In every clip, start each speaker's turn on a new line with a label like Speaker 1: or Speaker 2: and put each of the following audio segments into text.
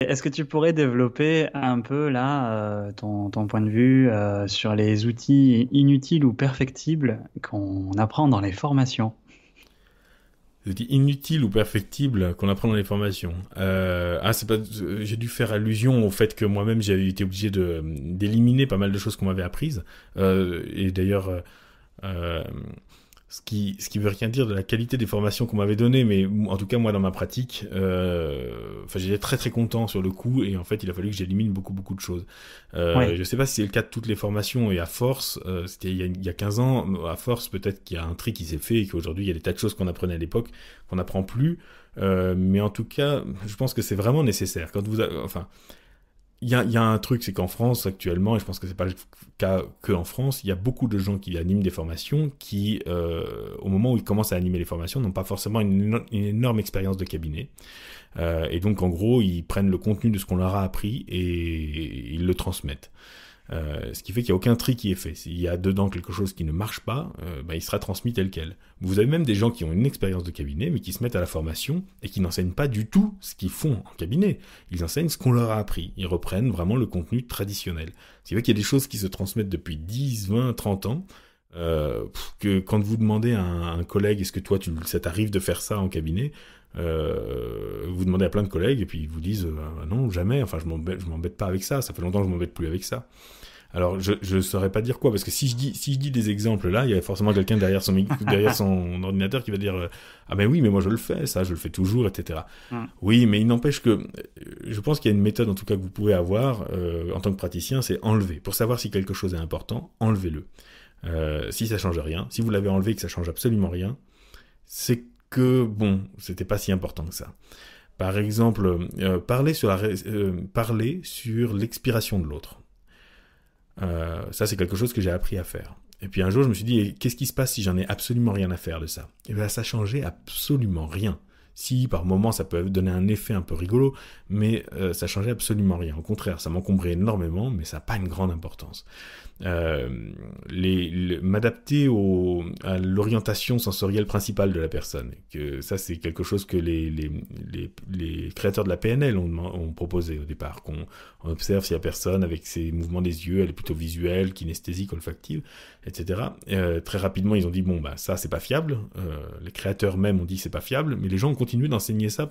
Speaker 1: Est-ce que tu pourrais développer un peu là ton point de vue sur les outils inutiles ou perfectibles qu'on apprend dans les formations?
Speaker 2: Je dis inutile ou perfectible qu'on apprend dans les formations. C'est pas. J'ai dû faire allusion au fait que moi-même j'avais été obligé d'éliminer pas mal de choses qu'on m'avait apprises. Et d'ailleurs, euh, ce qui veut rien dire de la qualité des formations qu'on m'avait données, mais en tout cas moi dans ma pratique, j'étais très très content sur le coup et en fait il a fallu que j'élimine beaucoup beaucoup de choses.
Speaker 1: Oui.
Speaker 2: Je sais pas si c'est le cas de toutes les formations et à force, c'était il y a 15 ans, à force peut-être qu'il y a un tri qui s'est fait et qu'aujourd'hui il y a des tas de choses qu'on apprenait à l'époque qu'on n'apprend plus. Mais en tout cas, je pense que c'est vraiment nécessaire. Enfin, il y a un truc, c'est qu'en France actuellement, et je pense que c'est pas le cas que en France, il y a beaucoup de gens qui animent des formations qui, au moment où ils commencent à animer les formations, n'ont pas forcément une énorme expérience de cabinet. Et donc en gros, ils prennent le contenu de ce qu'on leur a appris et ils le transmettent. Ce qui fait qu'il n'y a aucun tri qui est fait. S'il y a dedans quelque chose qui ne marche pas, il sera transmis tel quel. Vous avez même des gens qui ont une expérience de cabinet, mais qui se mettent à la formation et qui n'enseignent pas du tout ce qu'ils font en cabinet. Ils enseignent ce qu'on leur a appris. Ils reprennent vraiment le contenu traditionnel. Ce qui fait qu'il y a des choses qui se transmettent depuis 10, 20, 30 ans. Que quand vous demandez à un collègue, est-ce que toi, ça t'arrive de faire ça en cabinet, vous demandez à plein de collègues et puis ils vous disent non, jamais, enfin je m'embête pas avec ça, ça fait longtemps que je m'embête plus avec ça. Alors, je ne saurais pas dire quoi, parce que si je dis des exemples là, il y a forcément quelqu'un derrière son ordinateur qui va dire ah ben oui, mais moi je le fais, ça, je le fais toujours, etc.
Speaker 1: Mm.
Speaker 2: Oui, mais il n'empêche que je pense qu'il y a une méthode en tout cas que vous pouvez avoir en tant que praticien, c'est enlever. Pour savoir si quelque chose est important, enlevez-le. Si ça change rien, si vous l'avez enlevé et que ça change absolument rien, c'est que bon, c'était pas si important que ça. Par exemple, parler sur l'expiration de l'autre. Ça, c'est quelque chose que j'ai appris à faire. Et puis un jour, je me suis dit, qu'est-ce qui se passe si j'en ai absolument rien à faire de ça? Et bien, ça changeait absolument rien. Si par moment ça peut donner un effet un peu rigolo, mais ça changeait absolument rien. Au contraire, ça m'encombrait énormément, mais ça n'a pas une grande importance. euh, M'adapter à l'orientation sensorielle principale de la personne. Que ça, c'est quelque chose que les créateurs de la PNL ont proposé au départ. Qu'on on observe si la personne, avec ses mouvements des yeux, elle est plutôt visuelle, kinesthésique, olfactive, etc. Très rapidement, ils ont dit, bon, bah, ça, c'est pas fiable. Les créateurs même ont dit, c'est pas fiable, mais les gens ont continué d'enseigner ça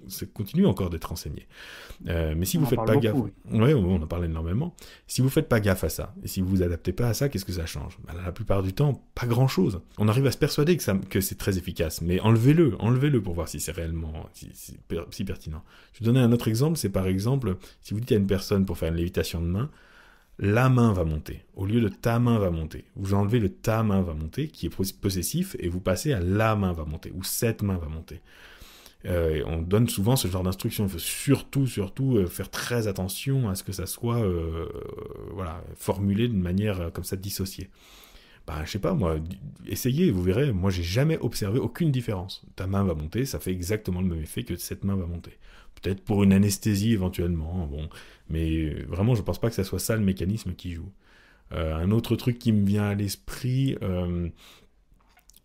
Speaker 2: ça continue encore d'être enseigné. Mais si
Speaker 1: On
Speaker 2: vous
Speaker 1: en
Speaker 2: faites
Speaker 1: parle
Speaker 2: pas
Speaker 1: beaucoup,
Speaker 2: gaffe,
Speaker 1: oui.
Speaker 2: ouais, on en parle énormément. Si vous faites pas gaffe à ça, et si vous vous adaptez pas à ça, qu'est-ce que ça change? Ben, la plupart du temps, pas grand-chose. On arrive à se persuader que c'est très efficace, mais enlevez-le pour voir si c'est réellement si pertinent. Je vais donner un autre exemple, c'est par exemple, si vous dites à une personne pour faire une lévitation de main, la main va monter, au lieu de ta main va monter. Vous enlevez le ta main va monter, qui est possessif, et vous passez à la main va monter, ou cette main va monter. On donne souvent ce genre d'instructions. Il faut surtout faire très attention à ce que ça soit voilà, formulé d'une manière comme ça dissociée. Bah, je sais pas, moi, essayez, vous verrez, moi j'ai jamais observé aucune différence. Ta main va monter, ça fait exactement le même effet que cette main va monter. Peut-être pour une anesthésie éventuellement, bon, mais vraiment je pense pas que ça soit ça le mécanisme qui joue. Un autre truc qui me vient à l'esprit,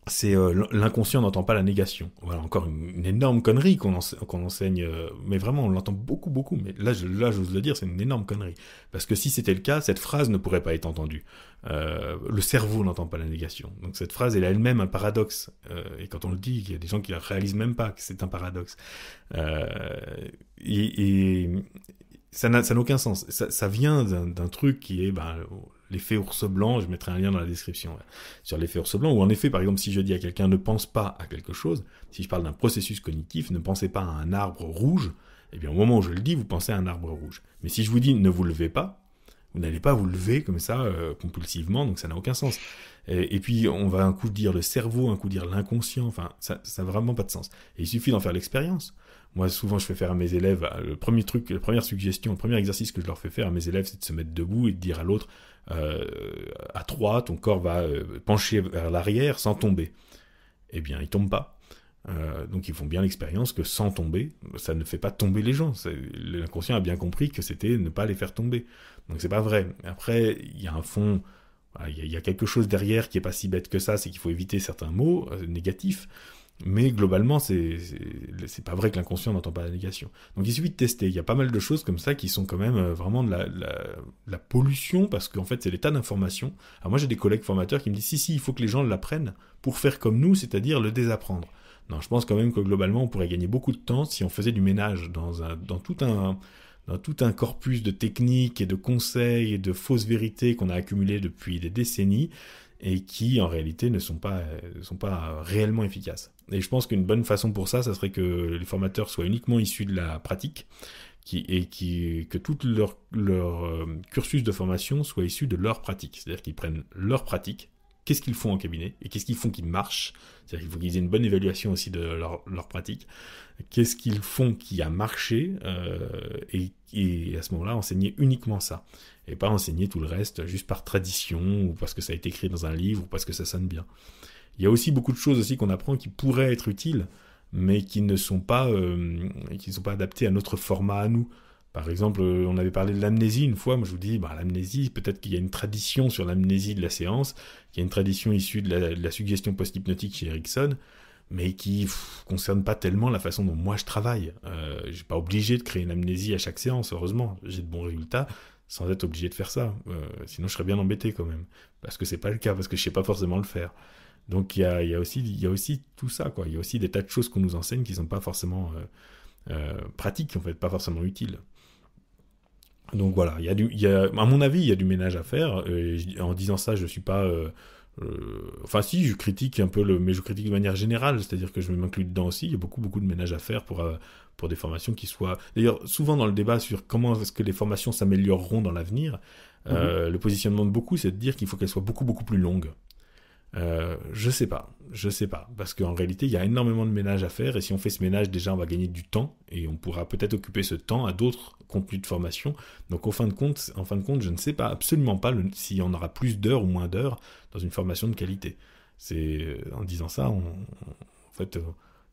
Speaker 2: c'est l'inconscient n'entend pas la négation. Voilà, encore une énorme connerie qu'on enseigne, mais vraiment on l'entend beaucoup, beaucoup, mais là j'ose le dire, c'est une énorme connerie. Parce que si c'était le cas, cette phrase ne pourrait pas être entendue. Le cerveau n'entend pas la négation. Donc cette phrase elle a elle-même un paradoxe. Et quand on le dit, il y a des gens qui ne réalisent même pas que c'est un paradoxe. Euh, et ça n'a aucun sens. Ça vient d'un truc qui est l'effet ours blanc. Je mettrai un lien dans la description sur l'effet ours blanc. Où en effet, par exemple, si je dis à quelqu'un ne pense pas à quelque chose, si je parle d'un processus cognitif, ne pensez pas à un arbre rouge, eh bien au moment où je le dis, vous pensez à un arbre rouge. Mais si je vous dis ne vous levez pas, vous n'allez pas vous lever comme ça compulsivement, donc ça n'a aucun sens. Et puis on va un coup dire le cerveau, un coup dire l'inconscient, enfin ça n'a vraiment pas de sens. Et il suffit d'en faire l'expérience. Moi, souvent, je fais faire à mes élèves, le premier truc, la première suggestion, le premier exercice que je leur fais faire à mes élèves, c'est de se mettre debout et de dire à l'autre, euh, à 3, ton corps va pencher vers l'arrière sans tomber. Eh bien, ils tombent pas. Donc, ils font bien l'expérience que sans tomber, ça ne fait pas tomber les gens. L'inconscient a bien compris que c'était ne pas les faire tomber. Donc, c'est pas vrai. Après, il y a un fond, voilà, il y a quelque chose derrière qui est pas si bête que ça, c'est qu'il faut éviter certains mots négatifs. Mais globalement, c'est pas vrai que l'inconscient n'entend pas la négation. Donc il suffit de tester. Il y a pas mal de choses comme ça qui sont quand même vraiment de la pollution, parce qu'en fait, c'est l'état d'information. Alors moi, j'ai des collègues formateurs qui me disent si, il faut que les gens l'apprennent pour faire comme nous, c'est-à-dire le désapprendre. Non, je pense quand même que globalement, on pourrait gagner beaucoup de temps si on faisait du ménage dans tout un corpus de techniques et de conseils et de fausses vérités qu'on a accumulées depuis des décennies, et qui en réalité ne sont pas réellement efficaces. Et je pense qu'une bonne façon pour ça serait que les formateurs soient uniquement issus de la pratique, que tout leur cursus de formation soit issu de leur pratique. C'est-à-dire qu'ils prennent leur pratique, qu'est-ce qu'ils font en cabinet, et qu'est-ce qu'ils font qui marche. C'est-à-dire qu'il faut qu'ils aient une bonne évaluation aussi de leur pratique. Qu'est-ce qu'ils font qui a marché, et à ce moment-là, enseigner uniquement ça. Et pas enseigner tout le reste juste par tradition, ou parce que ça a été écrit dans un livre, ou parce que ça sonne bien. Il y a aussi beaucoup de choses aussi qu'on apprend qui pourraient être utiles, mais qui ne sont pas adaptées à notre format à nous. Par exemple, on avait parlé de l'amnésie une fois. Moi, je vous dis, l'amnésie, peut-être qu'il y a une tradition sur l'amnésie de la séance, qu'il y a une tradition issue de la suggestion post-hypnotique chez Erickson, mais qui concerne pas tellement la façon dont moi je travaille. Je suis pas obligé de créer une amnésie à chaque séance, heureusement. J'ai de bons résultats sans être obligé de faire ça. Sinon, je serais bien embêté quand même. Parce que c'est pas le cas, parce que je sais pas forcément le faire. Donc, il y a aussi tout ça, quoi. Il y a aussi des tas de choses qu'on nous enseigne qui sont pas forcément pratiques, en fait, pas forcément utiles. Donc voilà, à mon avis, il y a du ménage à faire. En disant ça, je suis pas... enfin si, je critique un peu mais je critique de manière générale, c'est-à-dire que je m'inclus dedans aussi. Il y a beaucoup de ménage à faire pour des formations qui soient... D'ailleurs, souvent dans le débat sur comment est-ce que les formations s'amélioreront dans l'avenir, le positionnement de beaucoup, c'est de dire qu'il faut qu'elles soient beaucoup plus longues. Je sais pas, parce qu'en réalité, il y a énormément de ménage à faire, et si on fait ce ménage, déjà, on va gagner du temps, et on pourra peut-être occuper ce temps à d'autres contenus de formation. Donc, en fin de compte, je ne sais pas, absolument pas, si on aura plus d'heures ou moins d'heures dans une formation de qualité. En disant ça, en fait,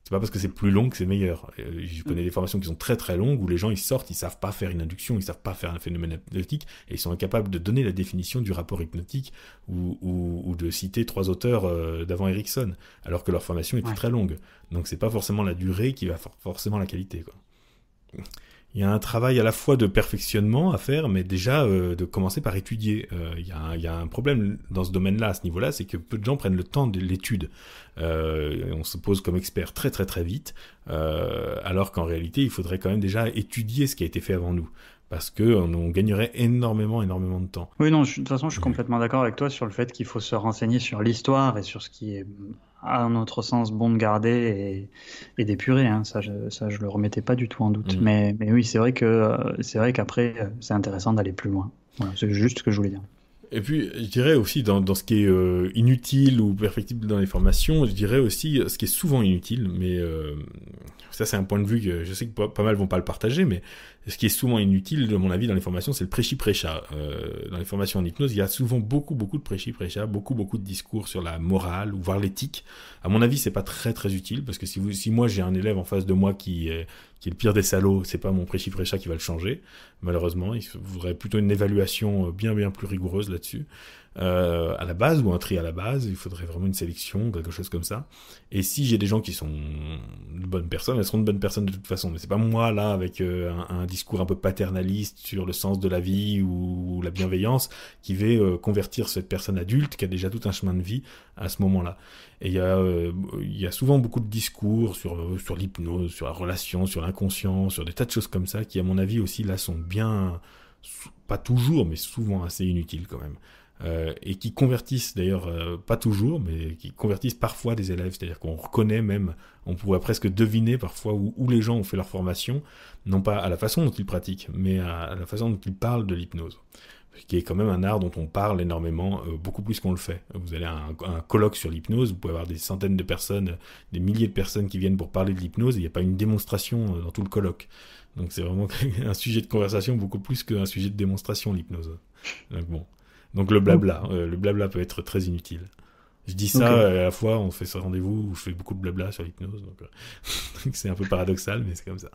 Speaker 2: c'est pas parce que c'est plus long que c'est meilleur. Je connais des formations qui sont très longues, où les gens, ils sortent, ils savent pas faire une induction, ils savent pas faire un phénomène hypnotique, et ils sont incapables de donner la définition du rapport hypnotique, ou de citer 3 auteurs d'avant Erickson, alors que leur formation était très longue. Donc c'est pas forcément la durée qui va forcément la qualité, quoi. Il y a un travail à la fois de perfectionnement à faire, mais déjà de commencer par étudier. Il y a un problème dans ce domaine-là, à ce niveau-là, c'est que peu de gens prennent le temps de l'étude. On se pose comme expert très vite, alors qu'en réalité, il faudrait quand même déjà étudier ce qui a été fait avant nous, parce que on gagnerait énormément de temps.
Speaker 1: Oui, non, de toute façon, je suis complètement d'accord avec toi sur le fait qu'il faut se renseigner sur l'histoire et sur ce qui est, à notre sens, bon de garder et d'épurer. Hein. Ça, je le remettais pas du tout en doute. Mais oui, c'est vrai qu'après, c'est intéressant d'aller plus loin. Voilà, c'est juste ce que je voulais dire.
Speaker 2: Et puis, je dirais aussi, dans ce qui est inutile ou perfectible dans les formations, je dirais aussi ce qui est souvent inutile, mais ça, c'est un point de vue que je sais que pas mal vont pas le partager, mais ce qui est souvent inutile, de mon avis, dans les formations, c'est le prêchi-prêcha. Dans les formations en hypnose, il y a souvent beaucoup de prêchi-prêcha, beaucoup de discours sur la morale, ou voire l'éthique. À mon avis, c'est pas très utile, parce que si moi j'ai un élève en face de moi qui est le pire des salauds, c'est pas mon prêchi-prêcha qui va le changer. Malheureusement, il faudrait plutôt une évaluation bien plus rigoureuse là-dessus. À la base, ou un tri à la base, il faudrait vraiment une sélection, quelque chose comme ça. Et si j'ai des gens qui sont de bonnes personnes, elles seront de bonnes personnes de toute façon. Mais c'est pas moi, là, avec un discours un peu paternaliste sur le sens de la vie ou la bienveillance, qui vais convertir cette personne adulte qui a déjà tout un chemin de vie à ce moment-là. Et il y a souvent beaucoup de discours sur l'hypnose, sur la relation, sur l'inconscient, sur des tas de choses comme ça, qui à mon avis aussi là sont bien, pas toujours, mais souvent assez inutiles quand même. Et qui convertissent d'ailleurs, pas toujours, mais qui convertissent parfois des élèves, c'est-à-dire qu'on reconnaît même, on pourrait presque deviner parfois où les gens ont fait leur formation, non pas à la façon dont ils pratiquent, mais à la façon dont ils parlent de l'hypnose, qui est quand même un art dont on parle énormément, beaucoup plus qu'on le fait. Vous allez à un colloque sur l'hypnose, vous pouvez avoir des centaines de personnes, des milliers de personnes qui viennent pour parler de l'hypnose, et il n'y a pas une démonstration dans tout le colloque. Donc c'est vraiment un sujet de conversation beaucoup plus qu'un sujet de démonstration, l'hypnose. Donc bon. Donc le blabla peut être très inutile. Je dis ça, à la fois on fait ce rendez-vous où je fais beaucoup de blabla sur l'hypnose, donc c'est un peu paradoxal, mais c'est comme ça.